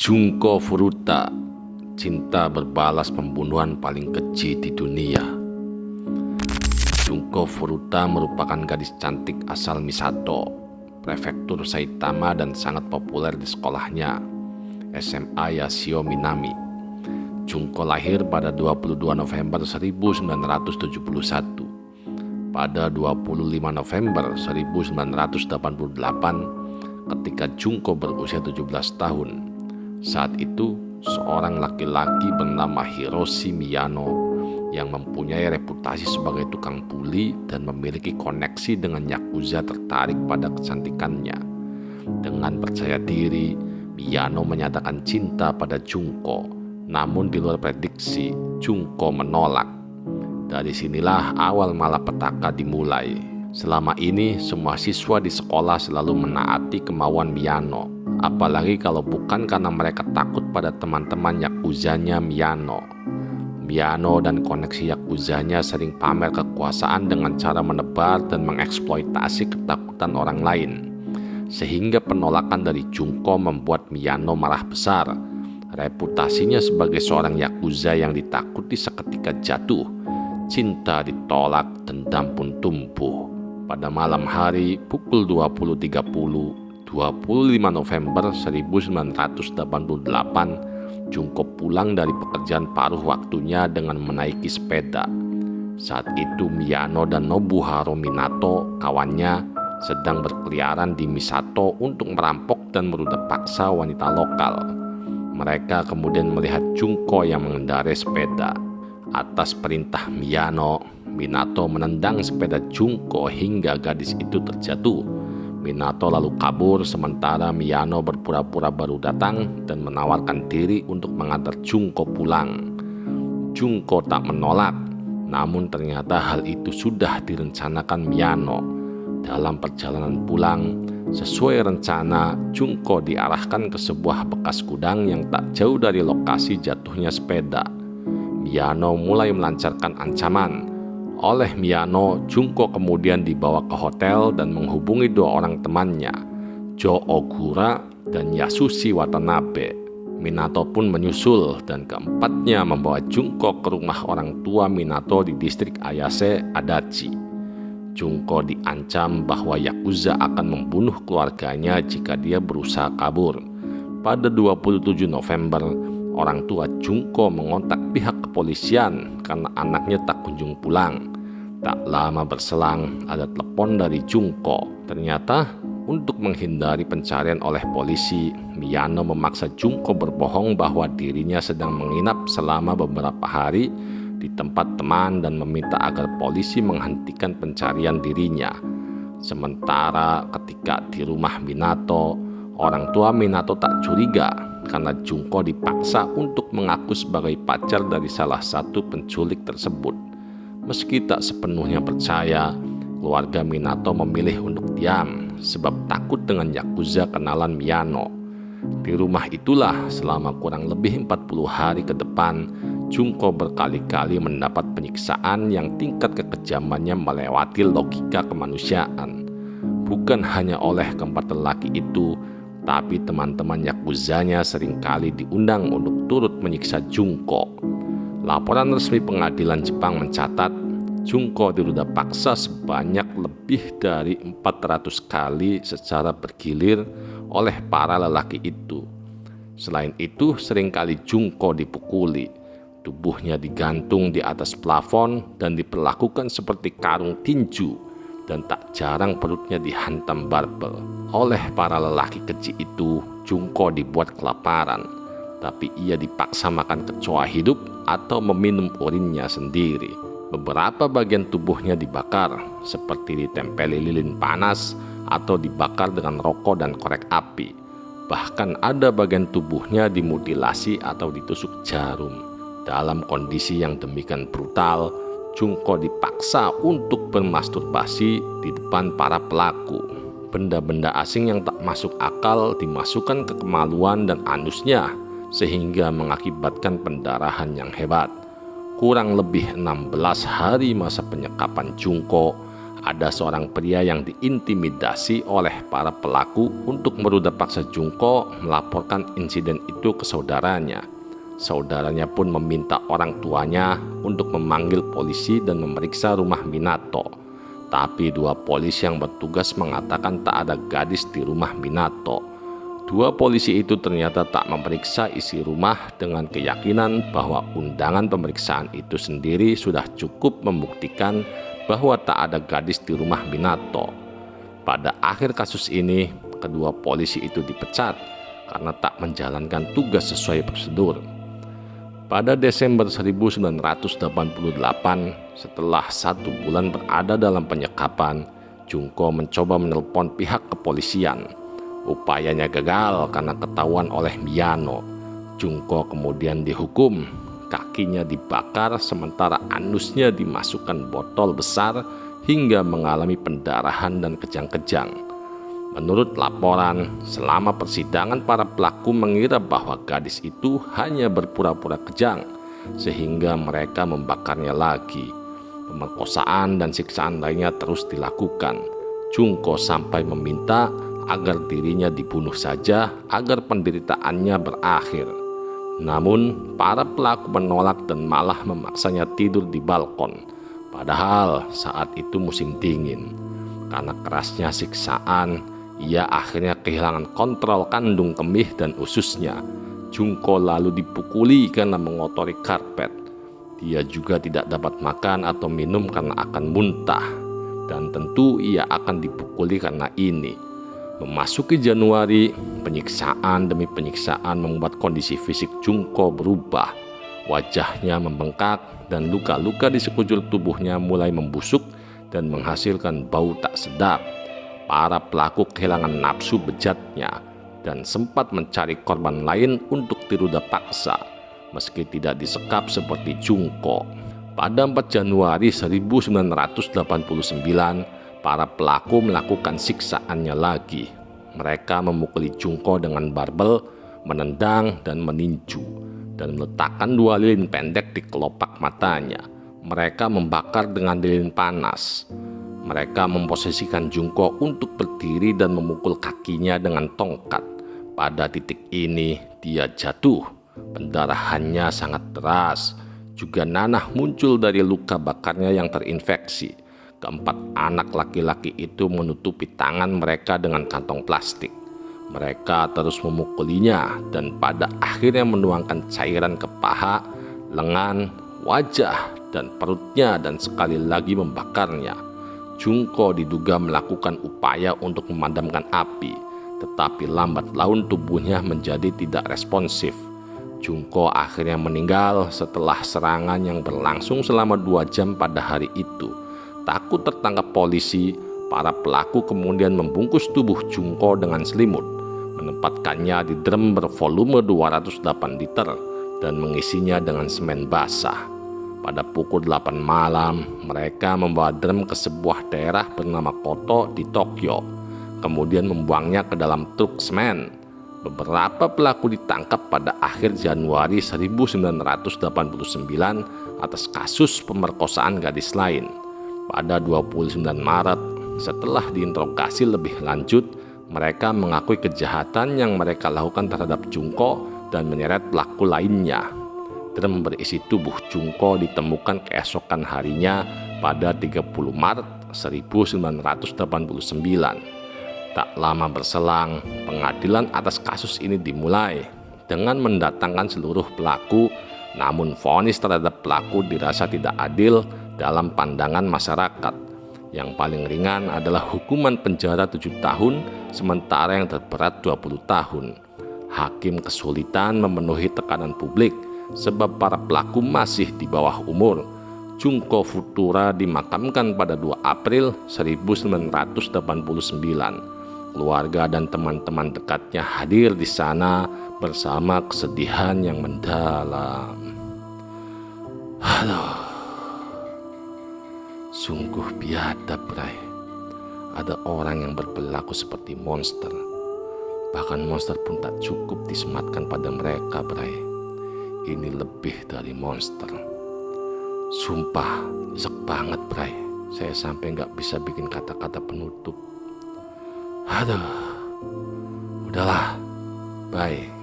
Junko Furuta, cinta berbalas pembunuhan paling keji di dunia. Junko Furuta merupakan gadis cantik asal Misato, prefektur Saitama, dan sangat populer di sekolahnya, SMA Yashio Minami. Junko lahir pada 22 November 1971. Pada 25 November 1988, ketika Junko berusia 17 tahun. Saat itu, seorang laki-laki bernama Hiroshi Miyano yang mempunyai reputasi sebagai tukang bully dan memiliki koneksi dengan Yakuza tertarik pada kecantikannya. Dengan percaya diri, Miyano menyatakan cinta pada Junko, namun di luar prediksi, Junko menolak. Dari sinilah awal malapetaka dimulai. Selama ini, semua siswa di sekolah selalu menaati kemauan Miyano. Apalagi kalau bukan karena mereka takut pada teman-teman Yakuzanya Miyano. Miyano dan koneksi Yakuzanya sering pamer kekuasaan dengan cara menebar dan mengeksploitasi ketakutan orang lain. Sehingga penolakan dari Junko membuat Miyano marah besar. Reputasinya sebagai seorang Yakuza yang ditakuti seketika jatuh. Cinta ditolak, dendam pun tumbuh. Pada malam hari pukul 20.30, 25 November 1988, Junko pulang dari pekerjaan paruh waktunya dengan menaiki sepeda. Saat itu Miyano dan Nobuharu Minato, kawannya, sedang berkeliaran di Misato untuk merampok dan merudak paksa wanita lokal. Mereka kemudian melihat Junko yang mengendarai sepeda. Atas perintah Miyano, Minato menendang sepeda Junko hingga gadis itu terjatuh. Minato lalu kabur sementara Miyano berpura-pura baru datang dan menawarkan diri untuk mengantar Junko pulang. Junko tak menolak, namun ternyata hal itu sudah direncanakan Miyano. Dalam perjalanan pulang, sesuai rencana, Junko diarahkan ke sebuah bekas gudang yang tak jauh dari lokasi jatuhnya sepeda. Miyano mulai melancarkan ancaman. Oleh Miyano, Junko kemudian dibawa ke hotel dan menghubungi dua orang temannya, Jo Ogura dan Yasushi Watanabe. Minato pun menyusul dan keempatnya membawa Junko ke rumah orang tua Minato di distrik Ayase, Adachi. Junko diancam bahwa Yakuza akan membunuh keluarganya jika dia berusaha kabur. Pada 27 November, orang tua Junko mengontak pihak kepolisian karena anaknya tak kunjung pulang. Tak lama berselang, ada telepon dari Junko. Ternyata, untuk menghindari pencarian oleh polisi, Miyano memaksa Junko berbohong bahwa dirinya sedang menginap selama beberapa hari di tempat teman dan meminta agar polisi menghentikan pencarian dirinya. Sementara ketika di rumah Minato, orang tua Minato tak curiga karena Junko dipaksa untuk mengaku sebagai pacar dari salah satu penculik tersebut. Meski tak sepenuhnya percaya, keluarga Minato memilih untuk diam sebab takut dengan Yakuza kenalan Miyano. Di rumah itulah selama kurang lebih 40 hari ke depan, Junko berkali-kali mendapat penyiksaan yang tingkat kekejamannya melewati logika kemanusiaan. Bukan hanya oleh keempat lelaki itu, tapi teman-teman Yakuzanya seringkali diundang untuk turut menyiksa Junko. Laporan resmi pengadilan Jepang mencatat Junko dirudak paksa sebanyak lebih dari 400 kali secara bergilir oleh para lelaki itu. Selain itu, seringkali Junko dipukuli, tubuhnya digantung di atas plafon dan diperlakukan seperti karung tinju, dan tak jarang perutnya dihantam barbel. Oleh para lelaki keji itu, Junko dibuat kelaparan, tapi ia dipaksa makan kecoa hidup atau meminum urinnya sendiri. Beberapa bagian tubuhnya dibakar, seperti ditempeli lilin panas atau dibakar dengan rokok dan korek api. Bahkan ada bagian tubuhnya dimutilasi atau ditusuk jarum. Dalam kondisi yang demikian brutal, Junko dipaksa untuk bermasturbasi di depan para pelaku. Benda-benda asing yang tak masuk akal dimasukkan ke kemaluan dan anusnya, sehingga mengakibatkan pendarahan yang hebat. Kurang lebih 16 hari masa penyekapan Junko Ada seorang pria yang diintimidasi oleh para pelaku untuk merudah paksa Junko melaporkan insiden itu ke saudaranya. Saudaranya pun meminta orang tuanya untuk memanggil polisi dan memeriksa rumah Minato. Tapi dua polisi yang bertugas mengatakan tak ada gadis di rumah Minato. Dua polisi itu ternyata tak memeriksa isi rumah dengan keyakinan bahwa undangan pemeriksaan itu sendiri sudah cukup membuktikan bahwa tak ada gadis di rumah Minato. Pada akhir kasus ini, kedua polisi itu dipecat karena tak menjalankan tugas sesuai prosedur. Pada Desember 1988, setelah 1 bulan berada dalam penyekapan, Junko mencoba menelpon pihak kepolisian. Upayanya gagal karena ketahuan oleh Miyano. Junko kemudian dihukum. Kakinya dibakar sementara anusnya dimasukkan botol besar hingga mengalami pendarahan dan kejang-kejang. Menurut laporan, selama persidangan para pelaku mengira bahwa gadis itu hanya berpura-pura kejang sehingga mereka membakarnya lagi. Pemerkosaan dan siksaan lainnya terus dilakukan. Junko sampai meminta agar dirinya dibunuh saja agar penderitaannya berakhir. Namun, para pelaku menolak dan malah memaksanya tidur di balkon. Padahal saat itu musim dingin. Karena kerasnya siksaan, ia akhirnya kehilangan kontrol kandung kemih dan ususnya. Junko lalu dipukuli karena mengotori karpet. Dia juga tidak dapat makan atau minum karena akan muntah. Dan tentu ia akan dipukuli karena ini. Memasuki Januari, penyiksaan demi penyiksaan membuat kondisi fisik Junko berubah. Wajahnya membengkak dan luka-luka di sekujur tubuhnya mulai membusuk dan menghasilkan bau tak sedap. Para pelaku kehilangan nafsu bejatnya dan sempat mencari korban lain untuk dirudah paksa, meski tidak disekap seperti Junko. Pada 4 Januari 1989, para pelaku melakukan siksaannya lagi. Mereka memukuli Junko dengan barbel, menendang dan meninju, dan meletakkan 2 lilin pendek di kelopak matanya. Mereka membakar dengan lilin panas. Mereka memposisikan Junko untuk berdiri dan memukul kakinya dengan tongkat. Pada titik ini, dia jatuh. Pendarahannya sangat deras. Juga nanah muncul dari luka bakarnya yang terinfeksi. Keempat anak laki-laki itu menutupi tangan mereka dengan kantong plastik. Mereka terus memukulinya dan pada akhirnya menuangkan cairan ke paha, lengan, wajah, dan perutnya dan sekali lagi membakarnya. Junko diduga melakukan upaya untuk memadamkan api, tetapi lambat laun tubuhnya menjadi tidak responsif. Junko akhirnya meninggal setelah serangan yang berlangsung selama 2 jam pada hari itu. Takut tertangkap polisi, para pelaku kemudian membungkus tubuh Junko dengan selimut, menempatkannya di drum bervolume 208 liter dan mengisinya dengan semen basah. Pada pukul 8 malam, mereka membawa drum ke sebuah daerah bernama Koto di Tokyo, kemudian membuangnya ke dalam truk semen. Beberapa pelaku ditangkap pada akhir Januari 1989 atas kasus pemerkosaan gadis lain. Pada 29 Maret, setelah diinterogasi lebih lanjut, mereka mengakui kejahatan yang mereka lakukan terhadap Junko dan menyeret pelaku lainnya. Drum berisi tubuh Junko ditemukan keesokan harinya pada 30 Maret 1989. Tak lama berselang, pengadilan atas kasus ini dimulai dengan mendatangkan seluruh pelaku, namun vonis terhadap pelaku dirasa tidak adil dalam pandangan masyarakat. Yang paling ringan adalah hukuman penjara 7 tahun, sementara yang terberat 20 tahun. Hakim kesulitan memenuhi tekanan publik sebab para pelaku masih di bawah umur. Junko Futura dimakamkan pada 2 April 1989. Keluarga dan teman-teman dekatnya hadir di sana bersama kesedihan yang mendalam. Aduh, sungguh biadab, Bray. Ada orang yang berperilaku seperti monster. Bahkan monster pun tak cukup disematkan pada mereka, Bray. Ini lebih dari monster. Sumpah, nyesek banget, Bray. Saya sampai nggak bisa bikin kata-kata penutup. Aduh, udahlah, bye.